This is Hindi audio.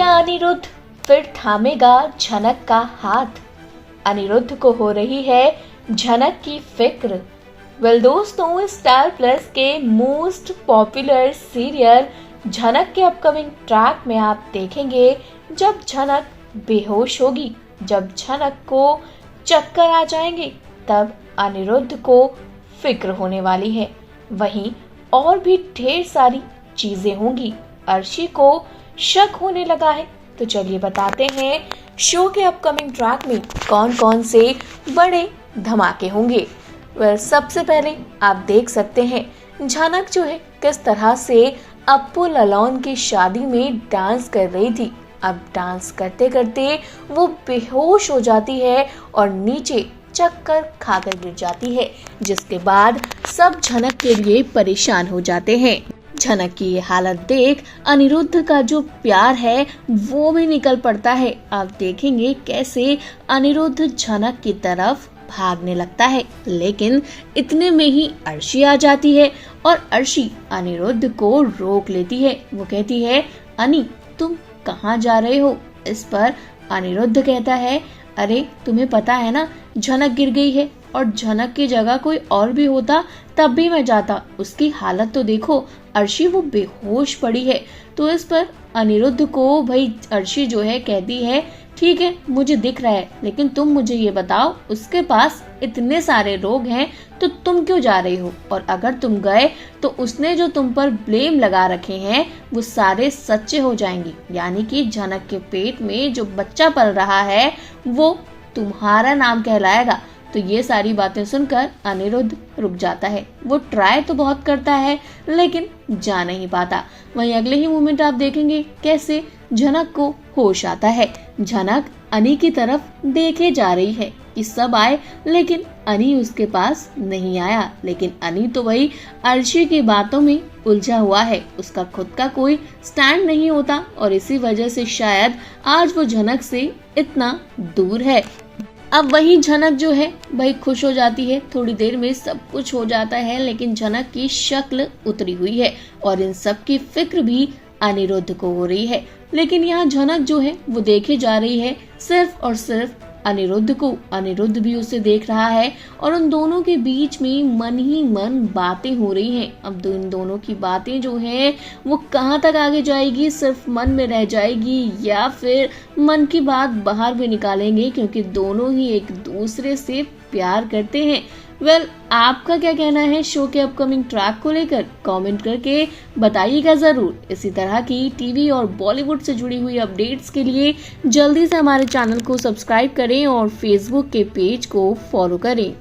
क्या अनिरुद्ध फिर थामेगा झनक का हाथ? अनिरुद्ध को हो रही है झनक की फिक्र। दोस्तों, स्टार प्लस के मोस्ट पॉपुलर सीरियल झनक के अपकमिंग ट्रैक में आप देखेंगे जब झनक बेहोश होगी, जब झनक को चक्कर आ जाएंगे, तब अनिरुद्ध को फिक्र होने वाली है। वहीं और भी ढेर सारी चीजें होंगी। अर्शी को शक होने लगा है, तो चलिए बताते हैं शो के अपकमिंग ट्रैक में कौन कौन से बड़े धमाके होंगे। सबसे पहले आप देख सकते हैं झनक जो है किस तरह से अप्पू ललौन की शादी में डांस कर रही थी। अब डांस करते करते वो बेहोश हो जाती है और नीचे चक्कर खाकर गिर जाती है, जिसके बाद सब झनक के लिए परेशान हो जाते हैं। झनक की ये हालत देख अनिरुद्ध का जो प्यार है वो भी निकल पड़ता है। आप देखेंगे कैसे अनिरुद्ध झनक की तरफ भागने लगता है, लेकिन इतने में ही अर्शी आ जाती है और अर्शी अनिरुद्ध को रोक लेती है। वो कहती है, अनी तुम कहाँ जा रहे हो? इस पर अनिरुद्ध कहता है, अरे तुम्हें पता है ना झनक गिर गई है, और झनक की जगह कोई और भी होता तब भी मैं जाता। उसकी हालत तो देखो अर्शी, वो बेहोश पड़ी है। तो इस पर अनिरुद्ध को भाई अर्शी जो है कहती है, ठीक है मुझे दिख रहा है, लेकिन तुम मुझे ये बताओ उसके पास इतने सारे रोग हैं तो तुम क्यों जा रही हो? और अगर तुम गए तो उसने जो तुम पर ब्लेम लगा रखे हैं वो सारे सच्चे हो जाएंगे, यानी कि झनक के पेट में जो बच्चा पल रहा है वो तुम्हारा नाम कहलाएगा। तो ये सारी बातें सुनकर अनिरुद्ध रुक जाता है। वो ट्राई तो बहुत करता है लेकिन जा नहीं पाता। वहीं अगले ही मोमेंट आप देखेंगे कैसे झनक को होश आता है। झनक अनी की तरफ देखे जा रही है कि सब आए, लेकिन अनी उसके पास नहीं आया। लेकिन अनी तो वही अर्शी की बातों में उलझा हुआ है। उसका खुद का कोई स्टैंड नहीं होता और इसी वजह से शायद आज वो झनक से इतना दूर है। अब वही झनक जो है भाई खुश हो जाती है, थोड़ी देर में सब कुछ हो जाता है, लेकिन झनक की शक्ल उतरी हुई है और इन सब की फिक्र भी अनिरुद्ध को हो रही है। लेकिन यहाँ झनक जो है वो देखे जा रही है सिर्फ और सिर्फ अनिरुद्ध को। अनिरुद्ध भी उसे देख रहा है और उन दोनों के बीच में मन ही मन बातें हो रही हैं। अब इन दोनों की बातें जो हैं वो कहाँ तक आगे जाएगी, सिर्फ मन में रह जाएगी या फिर मन की बात बाहर भी निकालेंगे, क्योंकि दोनों ही एक दूसरे से प्यार करते हैं। आपका क्या कहना है शो के अपकमिंग ट्रैक को लेकर? कमेंट करके बताइएगा जरूर। इसी तरह की टीवी और बॉलीवुड से जुड़ी हुई अपडेट्स के लिए जल्दी से हमारे चैनल को सब्सक्राइब करें और फेसबुक के पेज को फॉलो करें।